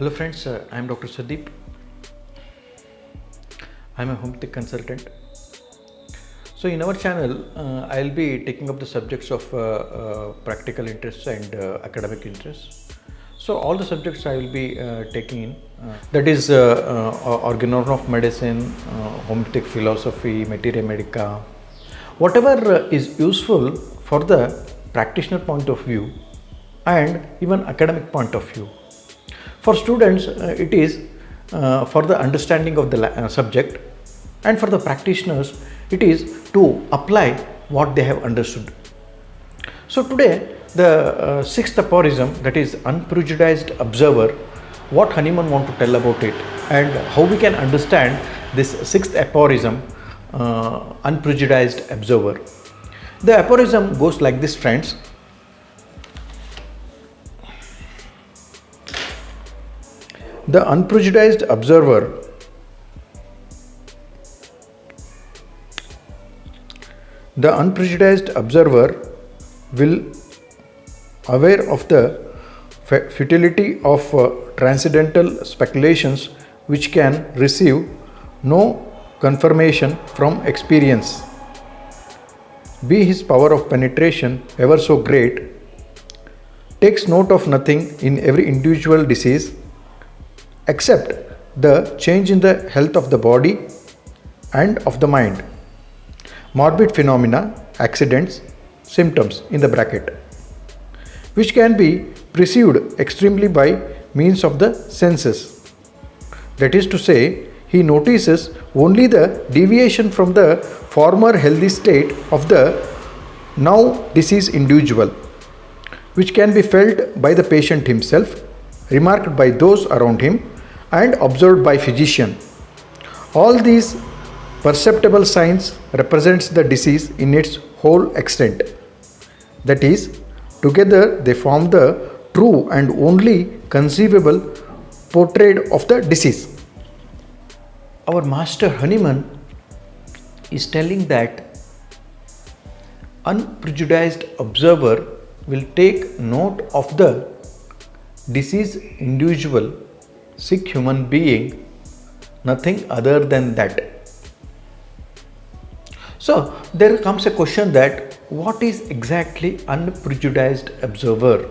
Hello friends, I am Dr. Sandeep. I am a homeopathic consultant. So in our channel, I will be taking up the subjects of practical interests and academic interests. So all the subjects I will be taking in, that is organon of medicine, homeopathic philosophy, materia medica, whatever is useful for the practitioner point of view and even academic point of view. For students, it is for the understanding of the subject, and for the practitioners, it is to apply what they have understood. So today, the sixth aphorism, that is unprejudiced observer, what Hahnemann want to tell about it and how we can understand this sixth aphorism, unprejudiced observer. The aphorism goes like this, friends. The unprejudiced observer will aware of the futility of transcendental speculations which can receive no confirmation from experience. Be his power of penetration ever so great, takes note of nothing in every individual disease except the change in the health of the body and of the mind, morbid phenomena, accidents, symptoms in the bracket, which can be perceived extremely by means of the senses. That is to say, he notices only the deviation from the former healthy state of the now diseased individual, which can be felt by the patient himself, remarked by those around him, and observed by physician. All these perceptible signs represents the disease in its whole extent. That is, together they form the true and only conceivable portrait of the disease. Our master Hahnemann is telling that unprejudiced observer will take note of the diseased individual, sick human being, nothing other than that. So there comes a question that what is exactly unprejudiced observer?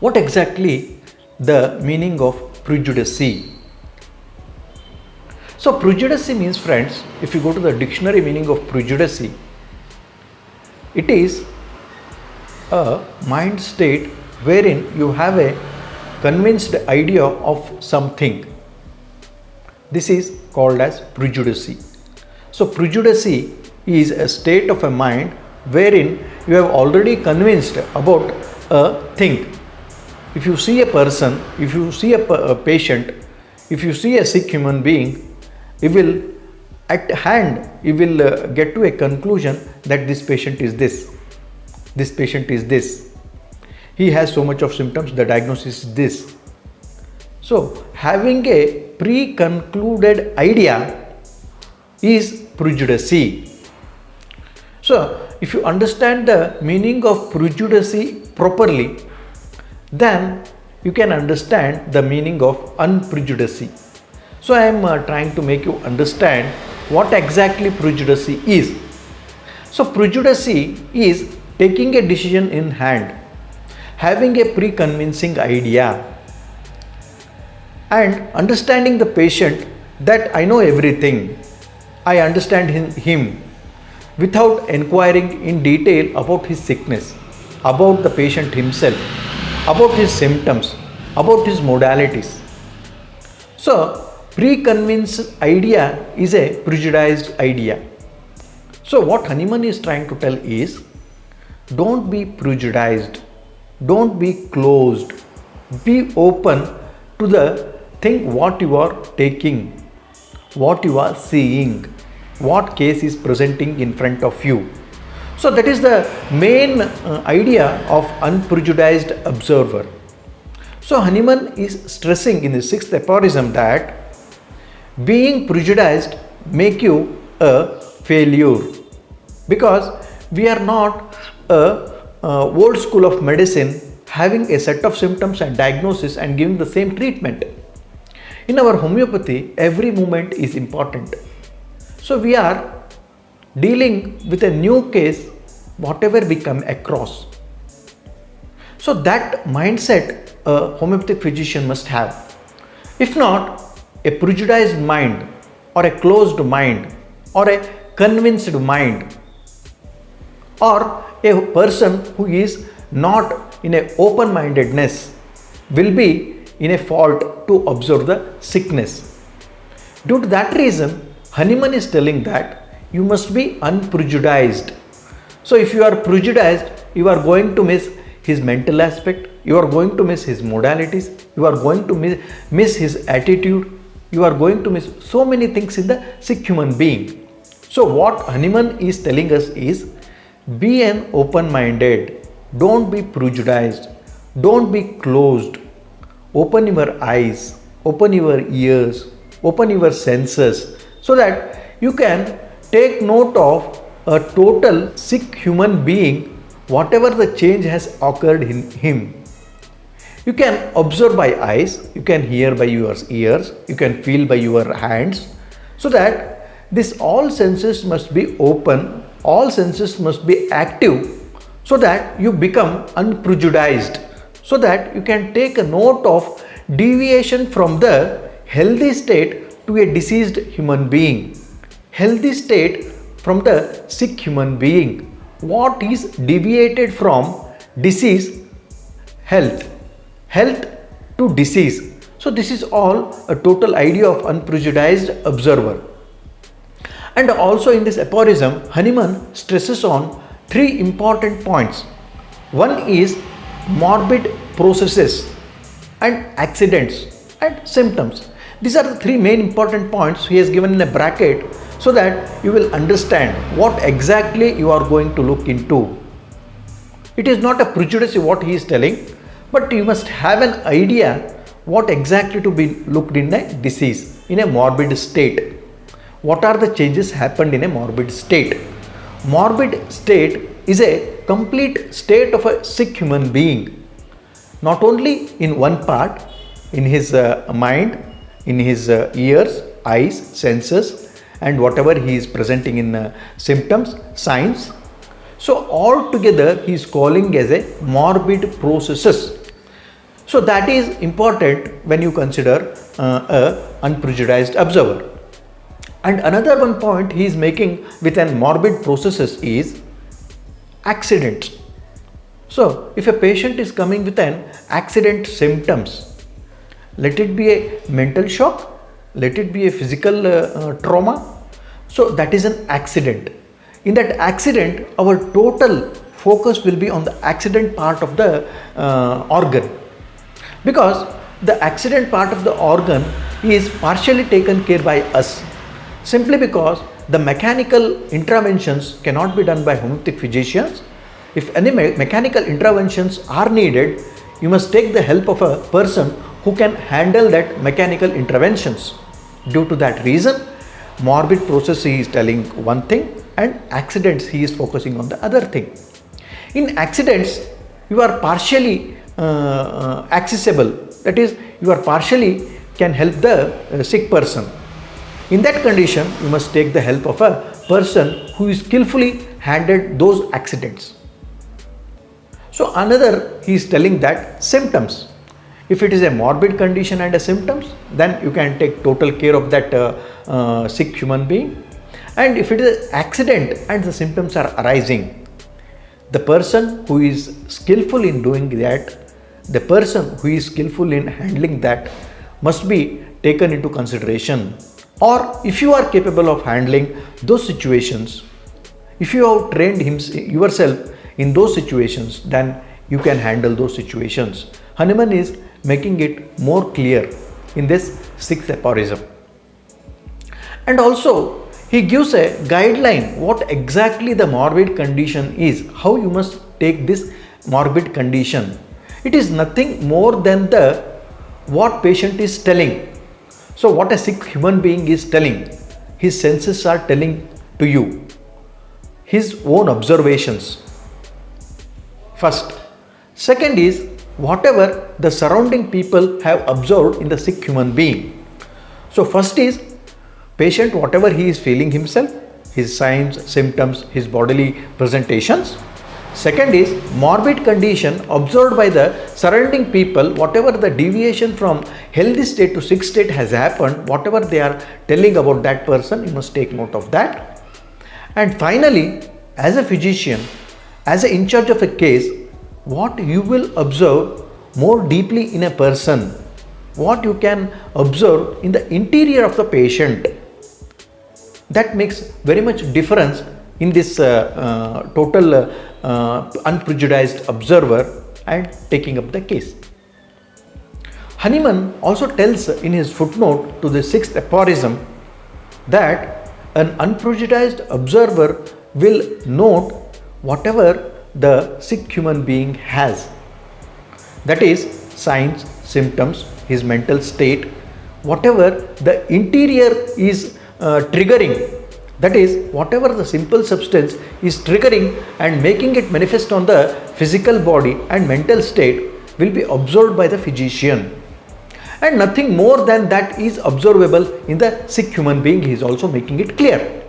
What exactly the meaning of prejudice? So prejudice means, friends, if you go to the dictionary meaning of prejudice, it is a mind state wherein you have a convinced idea of something. This is called as prejudice. So prejudice is a state of a mind wherein you have already convinced about a thing. If you see a person, if you see a patient, if you see a sick human being, you will at hand you will get to a conclusion that this patient is this patient is this, he has so much of symptoms, the diagnosis is this. So having a pre-concluded idea is prejudice. So if you understand the meaning of prejudice properly, then you can understand the meaning of unprejudiced. So I am trying to make you understand what exactly prejudice is. So prejudice is taking a decision in hand, having a pre-convincing idea, and understanding the patient that I know everything, I understand him without inquiring in detail about his sickness, about the patient himself, about his symptoms, about his modalities. So pre-convinced idea is a prejudiced idea. So what Hahnemann is trying to tell is, don't be prejudiced, don't be closed, be open to the thing what you are taking, what you are seeing, what case is presenting in front of you. So that is the main idea of unprejudiced observer. So Hahnemann is stressing in the sixth aphorism that being prejudiced make you a failure, because we are not a old school of medicine having a set of symptoms and diagnosis and giving the same treatment. In our homeopathy, every moment is important. So we are dealing with a new case, whatever we come across. So that mindset a homeopathic physician must have. If not, a prejudiced mind or a closed mind or a convinced mind or a person who is not in a open-mindedness will be in a fault to observe the sickness. Due to that reason, Hahnemann is telling that you must be unprejudiced. So if you are prejudiced, you are going to miss his mental aspect, you are going to miss his modalities, you are going to miss his attitude, you are going to miss so many things in the sick human being. So what Hahnemann is telling us is, be an open-minded, don't be prejudiced, don't be closed. Open your eyes, open your ears, open your senses so that you can take note of a total sick human being, whatever the change has occurred in him. You can observe by eyes, you can hear by your ears, you can feel by your hands, so that this all senses must be open, all senses must be active, so that you become unprejudiced, so that you can take a note of deviation from the healthy state to a diseased human being, healthy state from the sick human being. What is deviated from disease, health, health to disease. So this is all a total idea of unprejudiced observer. And also in this aphorism, Hahnemann stresses on three important points. One is morbid processes and accidents and symptoms. These are the three main important points he has given in a bracket so that you will understand what exactly you are going to look into. It is not a prejudice what he is telling, but you must have an idea what exactly to be looked in a disease, in a morbid state. What are the changes happened in a morbid state? Morbid state is a complete state of a sick human being, not only in one part, in his mind, in his ears, eyes, senses, and whatever he is presenting in symptoms, signs. So all together he is calling as a morbid processes. So that is important when you consider a unprejudiced observer. And another one point he is making with an morbid processes is accidents. So if a patient is coming with an accident symptoms, let it be a mental shock, let it be a physical trauma, so that is an accident. In that accident, our total focus will be on the accident part of the organ, because the accident part of the organ is partially taken care by us, simply because the mechanical interventions cannot be done by homeopathic physicians. If any mechanical interventions are needed, you must take the help of a person who can handle that mechanical interventions. Due to that reason, morbid process he is telling one thing and accidents he is focusing on the other thing. In accidents, you are partially accessible, that is, you are partially can help the sick person. In that condition, you must take the help of a person who is skillfully handled those accidents. So another, he is telling that symptoms. If it is a morbid condition and a symptoms, then you can take total care of that sick human being. And if it is an accident and the symptoms are arising, the person who is skillful in doing that, the person who is skillful in handling that must be taken into consideration. Or if you are capable of handling those situations, if you have trained yourself in those situations, then you can handle those situations. Hahnemann is making it more clear in this sixth aphorism. And also he gives a guideline what exactly the morbid condition is, how you must take this morbid condition. It is nothing more than what patient is telling. So what a sick human being is telling, his senses are telling to you, his own observations. First. Second is whatever the surrounding people have observed in the sick human being. So first is patient, whatever he is feeling himself, his signs, symptoms, his bodily presentations. Second is morbid condition observed by the surrounding people, whatever the deviation from healthy state to sick state has happened, whatever they are telling about that person, you must take note of that. And finally, as a physician, as an in charge of a case, what you will observe more deeply in a person, what you can observe in the interior of the patient, that makes very much difference in this total unprejudiced observer and taking up the case. Hahnemann also tells in his footnote to the sixth aphorism that an unprejudiced observer will note whatever the sick human being has, that is signs, symptoms, his mental state, whatever the interior is triggering, that is whatever the simple substance is triggering and making it manifest on the physical body and mental state will be observed by the physician, and nothing more than that is observable in the sick human being. He is also making it clear.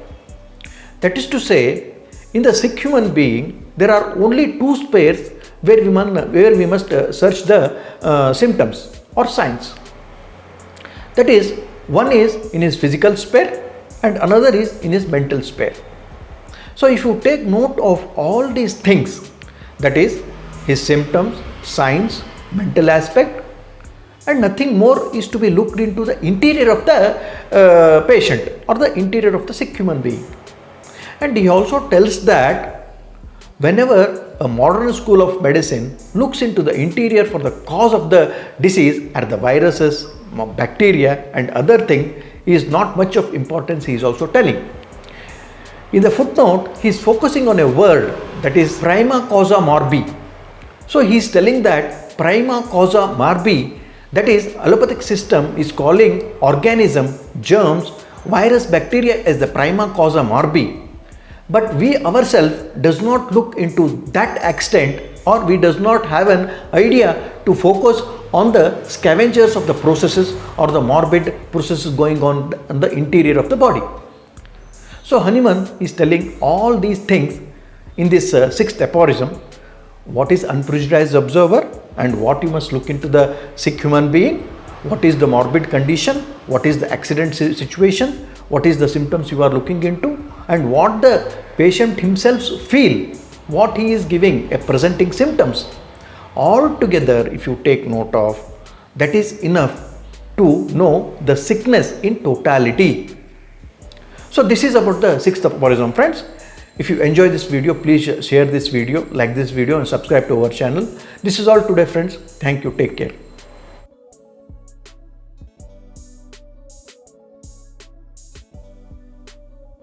That is to say, in the sick human being there are only two spheres where we must search the symptoms or signs. That is, one is in his physical sphere and another is in his mental sphere. So if you take note of all these things, that is his symptoms, signs, mental aspect, and nothing more is to be looked into the interior of the patient or the interior of the sick human being. And he also tells that whenever a modern school of medicine looks into the interior for the cause of the disease, are the viruses, bacteria and other thing, is not much of importance, he is also telling. In the footnote, he is focusing on a word, that is prima causa morbi. So he is telling that prima causa morbi, that is allopathic system is calling organism, germs, virus, bacteria as the prima causa morbi. But we ourselves does not look into that extent, or we does not have an idea to focus on the scavengers of the processes or the morbid processes going on in the interior of the body. So Hahnemann is telling all these things in this sixth aphorism, what is unprejudiced observer and what you must look into the sick human being, what is the morbid condition, what is the accident situation, what is the symptoms you are looking into, and what the patient himself feel, what he is giving, presenting symptoms. All together, if you take note of, that is enough to know the sickness in totality. So this is about the sixth aphorism, friends. If you enjoy this video, please share this video, like this video and subscribe to our channel. This is all today, friends. Thank you. Take care.